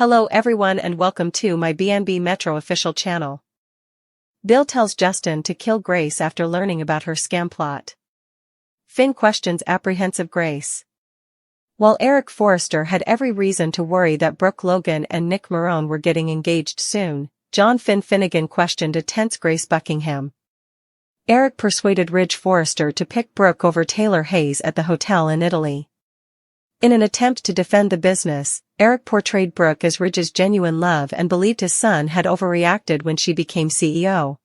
Hello everyone and welcome to my BNB Metro official channel. Bill tells Justin to kill Grace after learning about her scam plot. Finn questions apprehensive Grace. While Eric Forrester had every reason to worry that Brooke Logan and Nick Marone were getting engaged soon, John Finn Finnegan questioned a tense Grace Buckingham. Eric persuaded Ridge Forrester to pick Brooke over Taylor Hayes at the hotel in Italy. In an attempt to defend the business, Eric portrayed Brooke as Ridge's genuine love and believed his son had overreacted when she became CEO.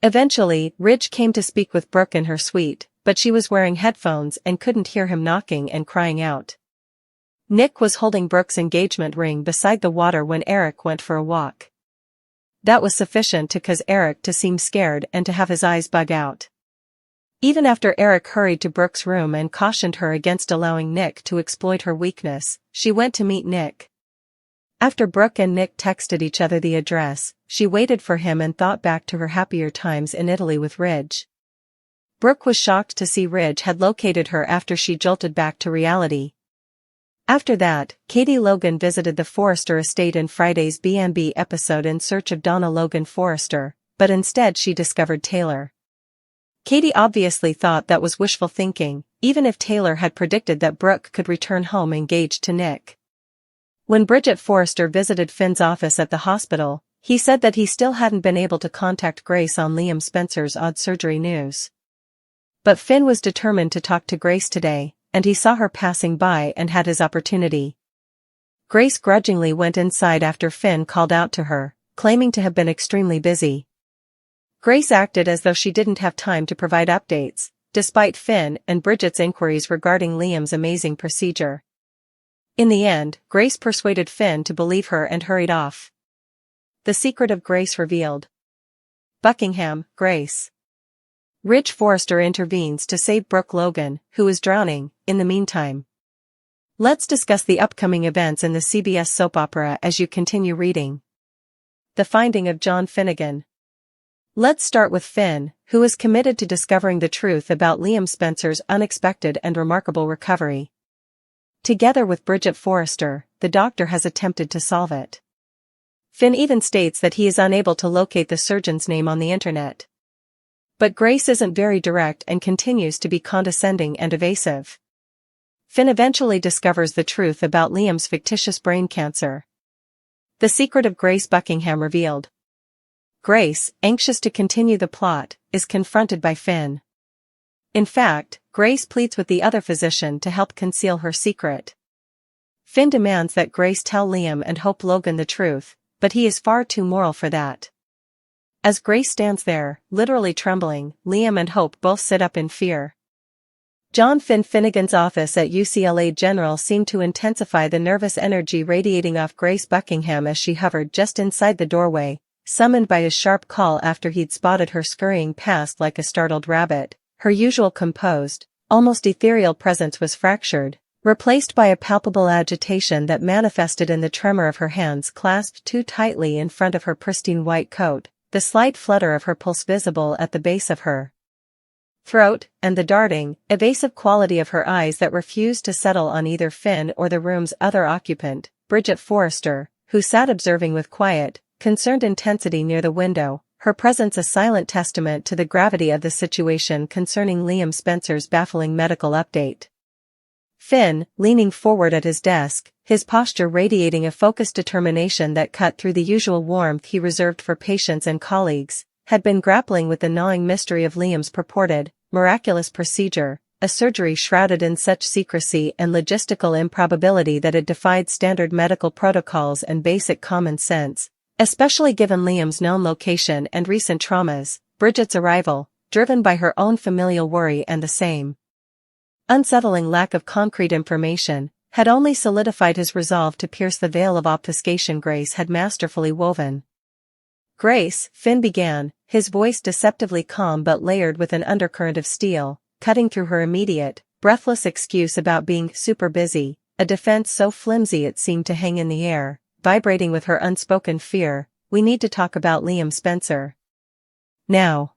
Eventually, Ridge came to speak with Brooke in her suite, but she was wearing headphones and couldn't hear him knocking and crying out. Nick was holding Brooke's engagement ring beside the water when Eric went for a walk. That was sufficient to cause Eric to seem scared and to have his eyes bug out. Even after Eric hurried to Brooke's room and cautioned her against allowing Nick to exploit her weakness, she went to meet Nick. After Brooke and Nick texted each other the address, she waited for him and thought back to her happier times in Italy with Ridge. Brooke was shocked to see Ridge had located her after she jolted back to reality. After that, Katie Logan visited the Forrester estate in Friday's BNB episode in search of Donna Logan Forrester, but instead she discovered Taylor. Katie obviously thought that was wishful thinking, even if Taylor had predicted that Brooke could return home engaged to Nick. When Bridget Forrester visited Finn's office at the hospital, he said that he still hadn't been able to contact Grace on Liam Spencer's odd surgery news. But Finn was determined to talk to Grace today, and he saw her passing by and had his opportunity. Grace grudgingly went inside after Finn called out to her, claiming to have been extremely busy. Grace acted as though she didn't have time to provide updates, despite Finn and Bridget's inquiries regarding Liam's amazing procedure. In the end, Grace persuaded Finn to believe her and hurried off. The secret of Grace revealed. Buckingham, Grace. Ridge Forrester intervenes to save Brooke Logan, who is drowning, in the meantime. Let's discuss the upcoming events in the CBS soap opera as you continue reading. The finding of John Finnegan. Let's start with Finn, who is committed to discovering the truth about Liam Spencer's unexpected and remarkable recovery. Together with Bridget Forrester, the doctor has attempted to solve it. Finn even states that he is unable to locate the surgeon's name on the internet. But Grace isn't very direct and continues to be condescending and evasive. Finn eventually discovers the truth about Liam's fictitious brain cancer. The secret of Grace Buckingham revealed. Grace, anxious to continue the plot, is confronted by Finn. In fact, Grace pleads with the other physician to help conceal her secret. Finn demands that Grace tell Liam and Hope Logan the truth, but he is far too moral for that. As Grace stands there, literally trembling, Liam and Hope both sit up in fear. John Finn Finnegan's office at UCLA General seemed to intensify the nervous energy radiating off Grace Buckingham as she hovered just inside the doorway, summoned by his sharp call after he'd spotted her scurrying past like a startled rabbit. Her usual composed, almost ethereal presence was fractured, replaced by a palpable agitation that manifested in the tremor of her hands clasped too tightly in front of her pristine white coat, the slight flutter of her pulse visible at the base of her throat, and the darting, evasive quality of her eyes that refused to settle on either Finn or the room's other occupant, Bridget Forrester, who sat observing with quiet, concerned intensity near the window, her presence a silent testament to the gravity of the situation concerning Liam Spencer's baffling medical update. Finn, leaning forward at his desk, his posture radiating a focused determination that cut through the usual warmth he reserved for patients and colleagues, had been grappling with the gnawing mystery of Liam's purported, miraculous procedure, a surgery shrouded in such secrecy and logistical improbability that it defied standard medical protocols and basic common sense. Especially given Liam's known location and recent traumas, Bridget's arrival, driven by her own familial worry and the same unsettling lack of concrete information, had only solidified his resolve to pierce the veil of obfuscation Grace had masterfully woven. Grace, Finn began, his voice deceptively calm but layered with an undercurrent of steel, cutting through her immediate, breathless excuse about being super busy, a defense so flimsy it seemed to hang in the air. Vibrating with her unspoken fear, we need to talk about Liam Spencer. Now.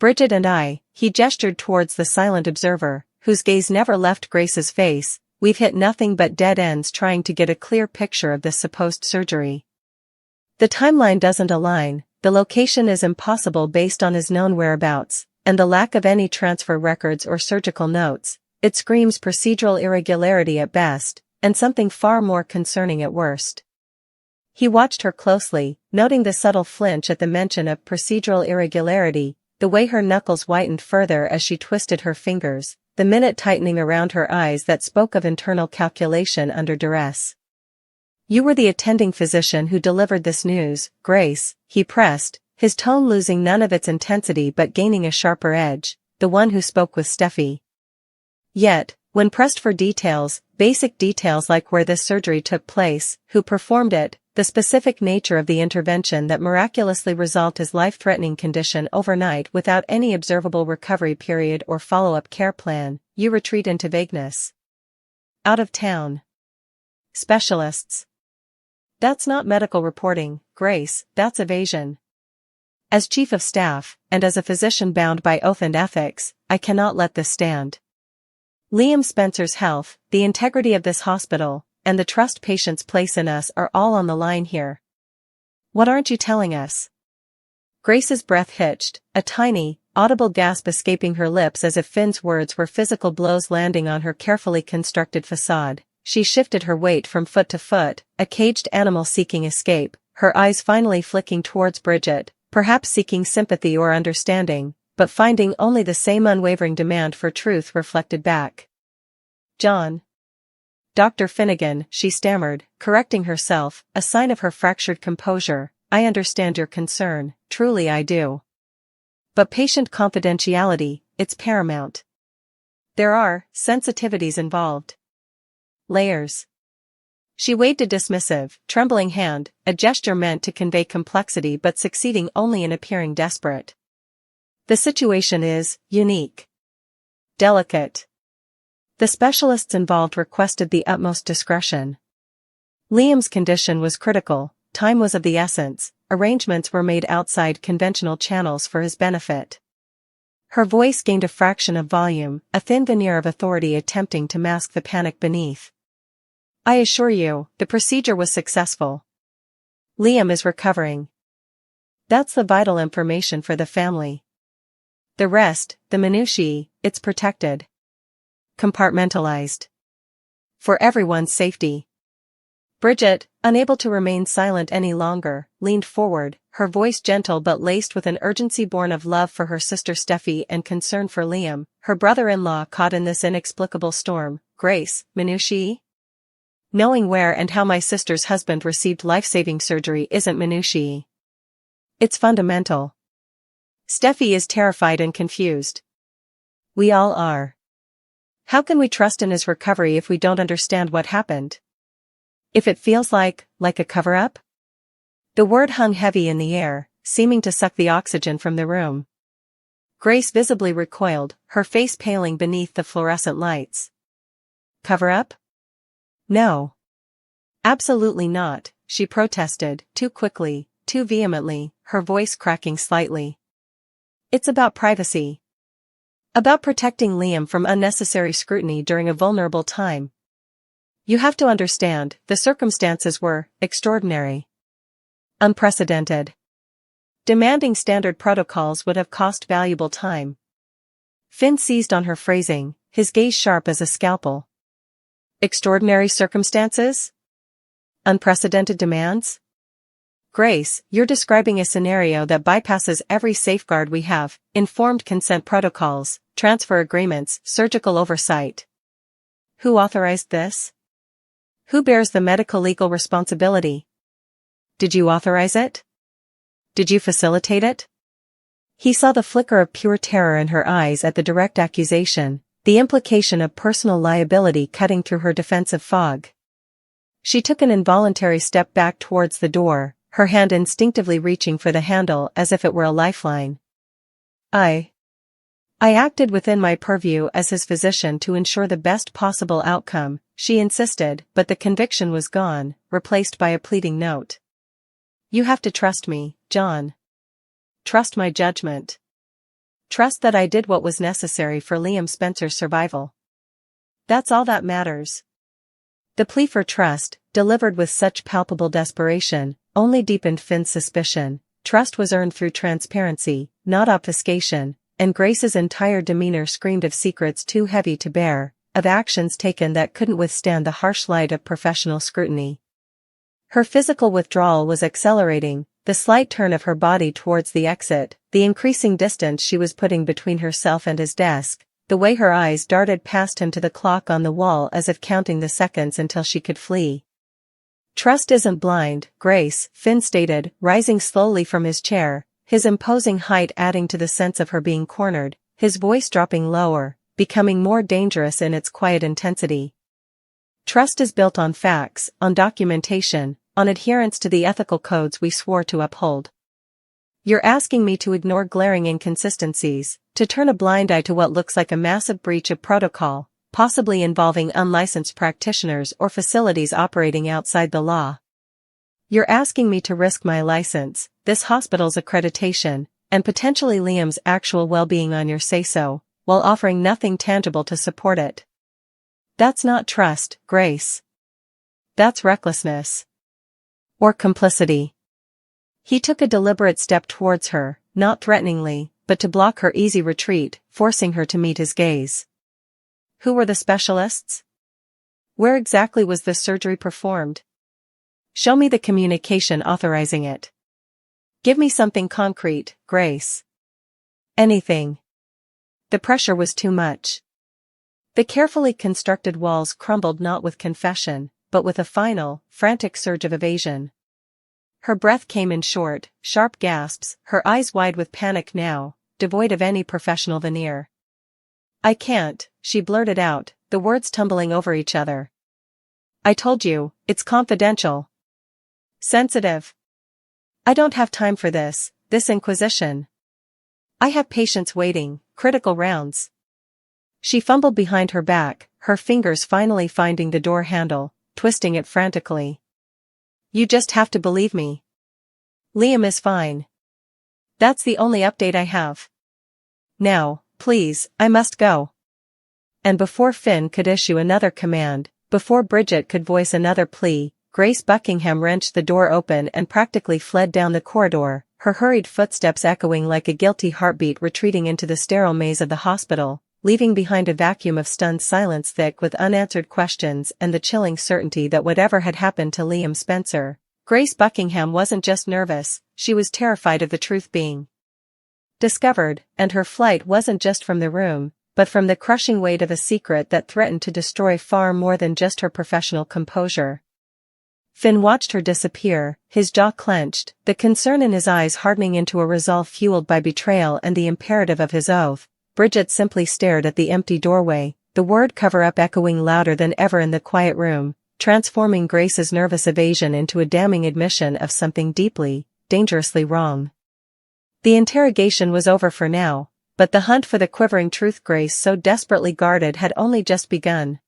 Bridget and I, he gestured towards the silent observer, whose gaze never left Grace's face, we've hit nothing but dead ends trying to get a clear picture of this supposed surgery. The timeline doesn't align, the location is impossible based on his known whereabouts, and the lack of any transfer records or surgical notes. It screams procedural irregularity at best, and something far more concerning at worst. He watched her closely, noting the subtle flinch at the mention of procedural irregularity, the way her knuckles whitened further as she twisted her fingers, the minute tightening around her eyes that spoke of internal calculation under duress. You were the attending physician who delivered this news, Grace, he pressed, his tone losing none of its intensity but gaining a sharper edge, the one who spoke with Steffi. Yet, when pressed for details, basic details like where this surgery took place, who performed it, the specific nature of the intervention that miraculously resolved his life-threatening condition overnight without any observable recovery period or follow-up care plan, you retreat into vagueness. Out of town. Specialists. That's not medical reporting, Grace, that's evasion. As chief of staff, and as a physician bound by oath and ethics, I cannot let this stand. Liam Spencer's health, the integrity of this hospital, and the trust patients place in us are all on the line here. What aren't you telling us? Grace's breath hitched, a tiny, audible gasp escaping her lips as if Finn's words were physical blows landing on her carefully constructed facade. She shifted her weight from foot to foot, a caged animal seeking escape, her eyes finally flicking towards Bridget, perhaps seeking sympathy or understanding, but finding only the same unwavering demand for truth reflected back. John. Dr. Finnegan, she stammered, correcting herself, a sign of her fractured composure. I understand your concern, truly I do. But patient confidentiality, it's paramount. There are sensitivities involved. Layers. She waved a dismissive, trembling hand, a gesture meant to convey complexity but succeeding only in appearing desperate. The situation is unique. Delicate. The specialists involved requested the utmost discretion. Liam's condition was critical, time was of the essence, arrangements were made outside conventional channels for his benefit. Her voice gained a fraction of volume, a thin veneer of authority attempting to mask the panic beneath. I assure you, the procedure was successful. Liam is recovering. That's the vital information for the family. The rest, the minutiae, it's protected. Compartmentalized. For everyone's safety. Bridget, unable to remain silent any longer, leaned forward, her voice gentle but laced with an urgency born of love for her sister Steffi and concern for Liam, her brother-in-law caught in this inexplicable storm. Grace, minutiae? Knowing where and how my sister's husband received life-saving surgery isn't minutiae. It's fundamental. Steffi is terrified and confused. We all are. How can we trust in his recovery if we don't understand what happened? If it feels like a cover-up? The word hung heavy in the air, seeming to suck the oxygen from the room. Grace visibly recoiled, her face paling beneath the fluorescent lights. Cover-up? No. Absolutely not, she protested, too quickly, too vehemently, her voice cracking slightly. It's about privacy. About protecting Liam from unnecessary scrutiny during a vulnerable time. You have to understand, the circumstances were extraordinary. Unprecedented. Demanding standard protocols would have cost valuable time. Finn seized on her phrasing, his gaze sharp as a scalpel. Extraordinary circumstances? Unprecedented demands? Grace, you're describing a scenario that bypasses every safeguard we have, informed consent protocols, transfer agreements, surgical oversight. Who authorized this? Who bears the medical legal responsibility? Did you authorize it? Did you facilitate it? He saw the flicker of pure terror in her eyes at the direct accusation, the implication of personal liability cutting through her defensive fog. She took an involuntary step back towards the door, her hand instinctively reaching for the handle as if it were a lifeline. I acted within my purview as his physician to ensure the best possible outcome, she insisted, but the conviction was gone, replaced by a pleading note. You have to trust me, John. Trust my judgment. Trust that I did what was necessary for Liam Spencer's survival. That's all that matters. The plea for trust, delivered with such palpable desperation, only deepened Finn's suspicion. Trust was earned through transparency, not obfuscation, and Grace's entire demeanor screamed of secrets too heavy to bear, of actions taken that couldn't withstand the harsh light of professional scrutiny. Her physical withdrawal was accelerating, the slight turn of her body towards the exit, the increasing distance she was putting between herself and his desk, the way her eyes darted past him to the clock on the wall as if counting the seconds until she could flee. Trust isn't blind, Grace, Finn stated, rising slowly from his chair, his imposing height adding to the sense of her being cornered, his voice dropping lower, becoming more dangerous in its quiet intensity. Trust is built on facts, on documentation, on adherence to the ethical codes we swore to uphold. You're asking me to ignore glaring inconsistencies, to turn a blind eye to what looks like a massive breach of protocol, possibly involving unlicensed practitioners or facilities operating outside the law. You're asking me to risk my license, this hospital's accreditation, and potentially Liam's actual well-being on your say-so, while offering nothing tangible to support it. That's not trust, Grace. That's recklessness. Or complicity. He took a deliberate step towards her, not threateningly, but to block her easy retreat, forcing her to meet his gaze. Who were the specialists? Where exactly was the surgery performed? Show me the communication authorizing it. Give me something concrete, Grace. Anything. The pressure was too much. The carefully constructed walls crumbled not with confession, but with a final, frantic surge of evasion. Her breath came in short, sharp gasps, her eyes wide with panic now, devoid of any professional veneer. I can't, she blurted out, the words tumbling over each other. I told you, it's confidential. Sensitive. I don't have time for this inquisition. I have patients waiting, critical rounds. She fumbled behind her back, her fingers finally finding the door handle, twisting it frantically. You just have to believe me. Liam is fine. That's the only update I have. Now, please, I must go. And before Finn could issue another command, before Bridget could voice another plea, Grace Buckingham wrenched the door open and practically fled down the corridor, her hurried footsteps echoing like a guilty heartbeat retreating into the sterile maze of the hospital, leaving behind a vacuum of stunned silence thick with unanswered questions and the chilling certainty that whatever had happened to Liam Spencer, Grace Buckingham wasn't just nervous, she was terrified of the truth being discovered, and her flight wasn't just from the room, but from the crushing weight of a secret that threatened to destroy far more than just her professional composure. Finn watched her disappear, his jaw clenched, the concern in his eyes hardening into a resolve fueled by betrayal and the imperative of his oath. Bridget simply stared at the empty doorway, the word cover-up echoing louder than ever in the quiet room, transforming Grace's nervous evasion into a damning admission of something deeply, dangerously wrong. The interrogation was over for now, but the hunt for the quivering truth Grace so desperately guarded had only just begun.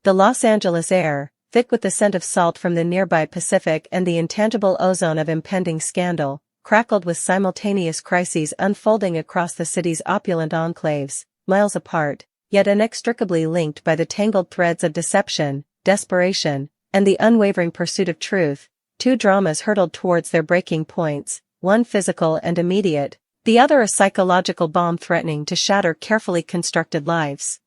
The Los Angeles air, thick with the scent of salt from the nearby Pacific and the intangible ozone of impending scandal, crackled with simultaneous crises unfolding across the city's opulent enclaves, miles apart, yet inextricably linked by the tangled threads of deception, desperation, and the unwavering pursuit of truth. Two dramas hurtled towards their breaking points, one physical and immediate, the other a psychological bomb threatening to shatter carefully constructed lives.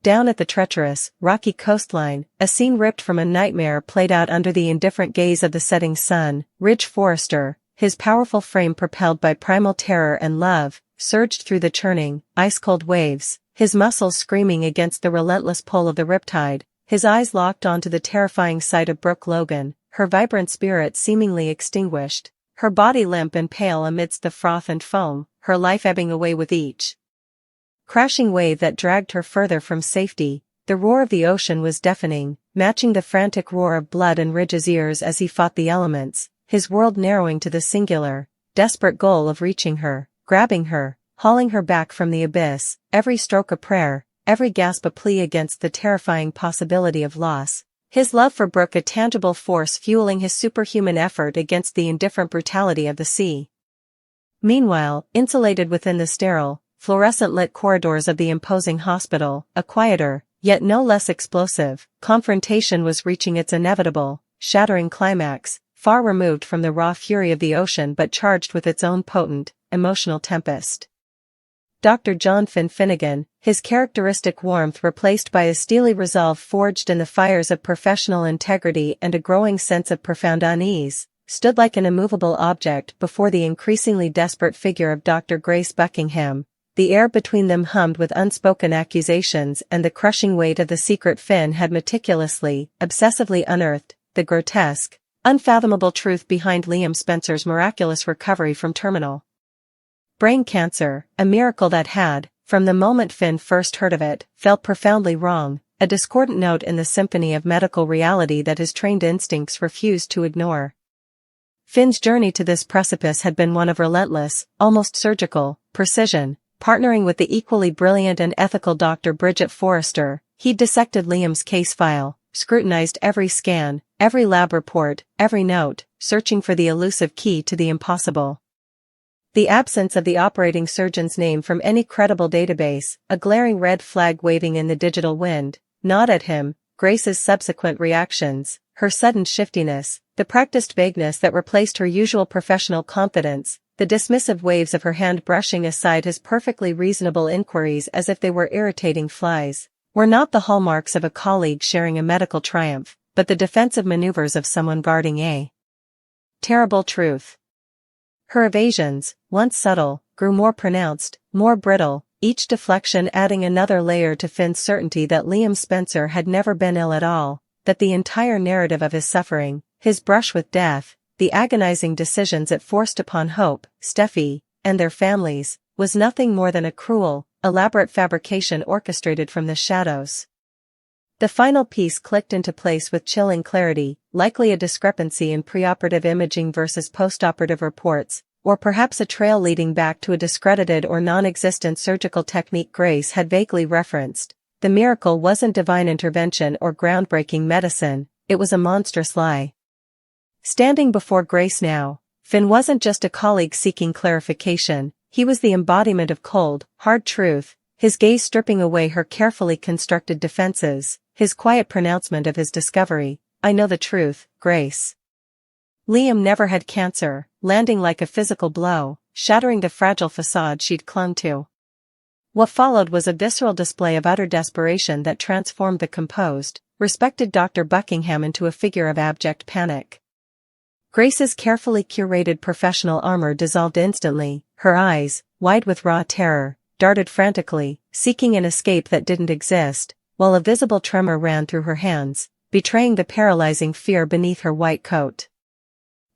Down at the treacherous, rocky coastline, a scene ripped from a nightmare played out under the indifferent gaze of the setting sun. Ridge Forrester, his powerful frame propelled by primal terror and love, surged through the churning, ice-cold waves, his muscles screaming against the relentless pull of the riptide, his eyes locked onto the terrifying sight of Brooke Logan, her vibrant spirit seemingly extinguished, her body limp and pale amidst the froth and foam, her life ebbing away with each crashing wave that dragged her further from safety. The roar of the ocean was deafening, matching the frantic roar of blood in Ridge's ears as he fought the elements, his world narrowing to the singular, desperate goal of reaching her, grabbing her, hauling her back from the abyss, every stroke a prayer, every gasp a plea against the terrifying possibility of loss. His love for Brooke a tangible force fueling his superhuman effort against the indifferent brutality of the sea. Meanwhile, insulated within the sterile, fluorescent-lit corridors of the imposing hospital, a quieter, Yet no less explosive, confrontation was reaching its inevitable, shattering climax, far removed from the raw fury of the ocean but charged with its own potent, emotional tempest. Dr. John Finn Finnegan, his characteristic warmth replaced by a steely resolve forged in the fires of professional integrity and a growing sense of profound unease, stood like an immovable object before the increasingly desperate figure of Dr. Grace Buckingham. The air between them hummed with unspoken accusations and the crushing weight of the secret Finn had meticulously, obsessively unearthed, the grotesque, unfathomable truth behind Liam Spencer's miraculous recovery from terminal brain cancer, a miracle that had, from the moment Finn first heard of it, felt profoundly wrong, a discordant note in the symphony of medical reality that his trained instincts refused to ignore. Finn's journey to this precipice had been one of relentless, almost surgical, precision. Partnering with the equally brilliant and ethical Dr. Bridget Forrester, he'd dissected Liam's case file, scrutinized every scan, every lab report, every note, searching for the elusive key to the impossible. The absence of the operating surgeon's name from any credible database, a glaring red flag waving in the digital wind, gnawed at him. Grace's subsequent reactions, her sudden shiftiness, the practiced vagueness that replaced her usual professional confidence, the dismissive waves of her hand brushing aside his perfectly reasonable inquiries as if they were irritating flies, were not the hallmarks of a colleague sharing a medical triumph, but the defensive maneuvers of someone guarding a terrible truth. Her evasions, once subtle, grew more pronounced, more brittle, each deflection adding another layer to Finn's certainty that Liam Spencer had never been ill at all, that the entire narrative of his suffering, his brush with death, the agonizing decisions it forced upon Hope, Steffi, and their families, was nothing more than a cruel, elaborate fabrication orchestrated from the shadows. The final piece clicked into place with chilling clarity, likely a discrepancy in preoperative imaging versus postoperative reports, or perhaps a trail leading back to a discredited or non-existent surgical technique Grace had vaguely referenced. The miracle wasn't divine intervention or groundbreaking medicine, it was a monstrous lie. Standing before Grace now, Finn wasn't just a colleague seeking clarification, he was the embodiment of cold, hard truth, his gaze stripping away her carefully constructed defenses, his quiet pronouncement of his discovery, "I know the truth, Grace." Liam never had cancer, landing like a physical blow, shattering the fragile facade she'd clung to. What followed was a visceral display of utter desperation that transformed the composed, respected Dr. Buckingham into a figure of abject panic. Grace's carefully curated professional armor dissolved instantly, her eyes, wide with raw terror, darted frantically, seeking an escape that didn't exist, while a visible tremor ran through her hands, betraying the paralyzing fear beneath her white coat.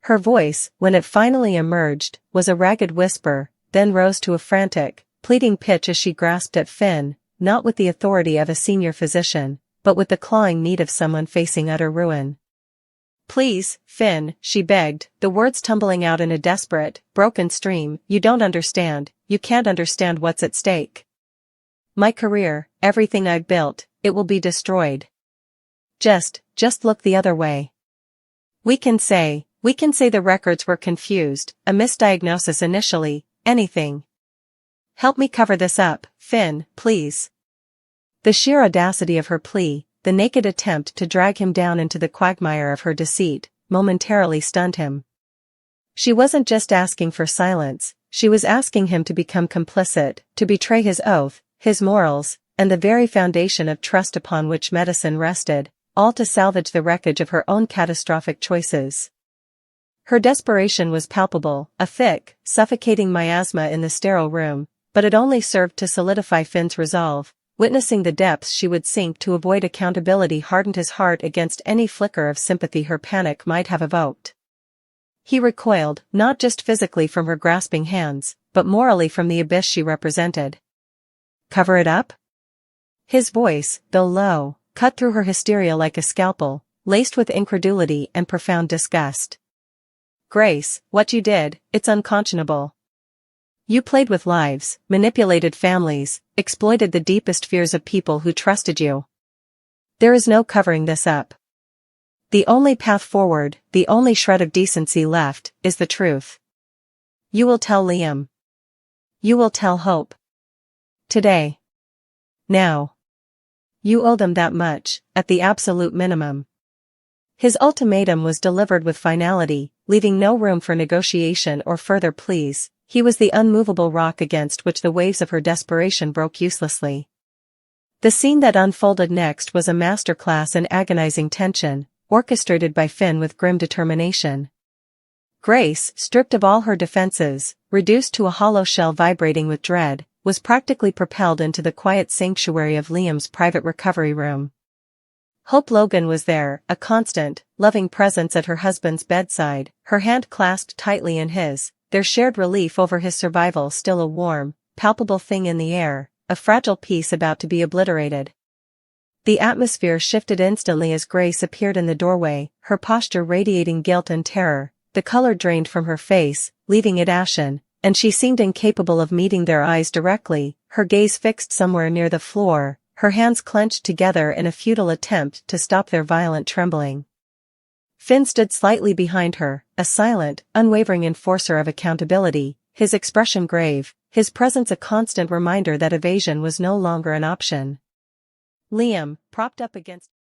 Her voice, when it finally emerged, was a ragged whisper, then rose to a frantic, pleading pitch as she grasped at Finn, not with the authority of a senior physician, but with the clawing need of someone facing utter ruin. "Please, Finn," she begged, the words tumbling out in a desperate, broken stream, "you don't understand, you can't understand what's at stake. My career, everything I've built, it will be destroyed. Just look the other way. We can say the records were confused, a misdiagnosis initially, anything. Help me cover this up, Finn, please." The sheer audacity of her plea, the naked attempt to drag him down into the quagmire of her deceit, momentarily stunned him. She wasn't just asking for silence, she was asking him to become complicit, to betray his oath, his morals, and the very foundation of trust upon which medicine rested, all to salvage the wreckage of her own catastrophic choices. Her desperation was palpable, a thick, suffocating miasma in the sterile room, but it only served to solidify Finn's resolve. Witnessing the depths she would sink to avoid accountability hardened his heart against any flicker of sympathy her panic might have evoked. He recoiled, not just physically from her grasping hands, but morally from the abyss she represented. "Cover it up?" His voice, though low, cut through her hysteria like a scalpel, laced with incredulity and profound disgust. "Grace, what you did, it's unconscionable. You played with lives, manipulated families, exploited the deepest fears of people who trusted you. There is no covering this up. The only path forward, the only shred of decency left, is the truth. You will tell Liam. You will tell Hope. Today. Now. You owe them that much, at the absolute minimum. His ultimatum was delivered with finality, leaving no room for negotiation or further pleas. He was the unmovable rock against which the waves of her desperation broke uselessly. The scene that unfolded next was a masterclass in agonizing tension, orchestrated by Finn with grim determination. Grace, stripped of all her defenses, reduced to a hollow shell vibrating with dread, was practically propelled into the quiet sanctuary of Liam's private recovery room. Hope Logan was there, a constant, loving presence at her husband's bedside, her hand clasped tightly in his, their shared relief over his survival still a warm, palpable thing in the air, a fragile piece about to be obliterated. The atmosphere shifted instantly as Grace appeared in the doorway, her posture radiating guilt and terror. The color drained from her face, leaving it ashen, and she seemed incapable of meeting their eyes directly, her gaze fixed somewhere near the floor, her hands clenched together in a futile attempt to stop their violent trembling. Finn stood slightly behind her, a silent, unwavering enforcer of accountability, his expression grave, his presence a constant reminder that evasion was no longer an option. Liam, propped up against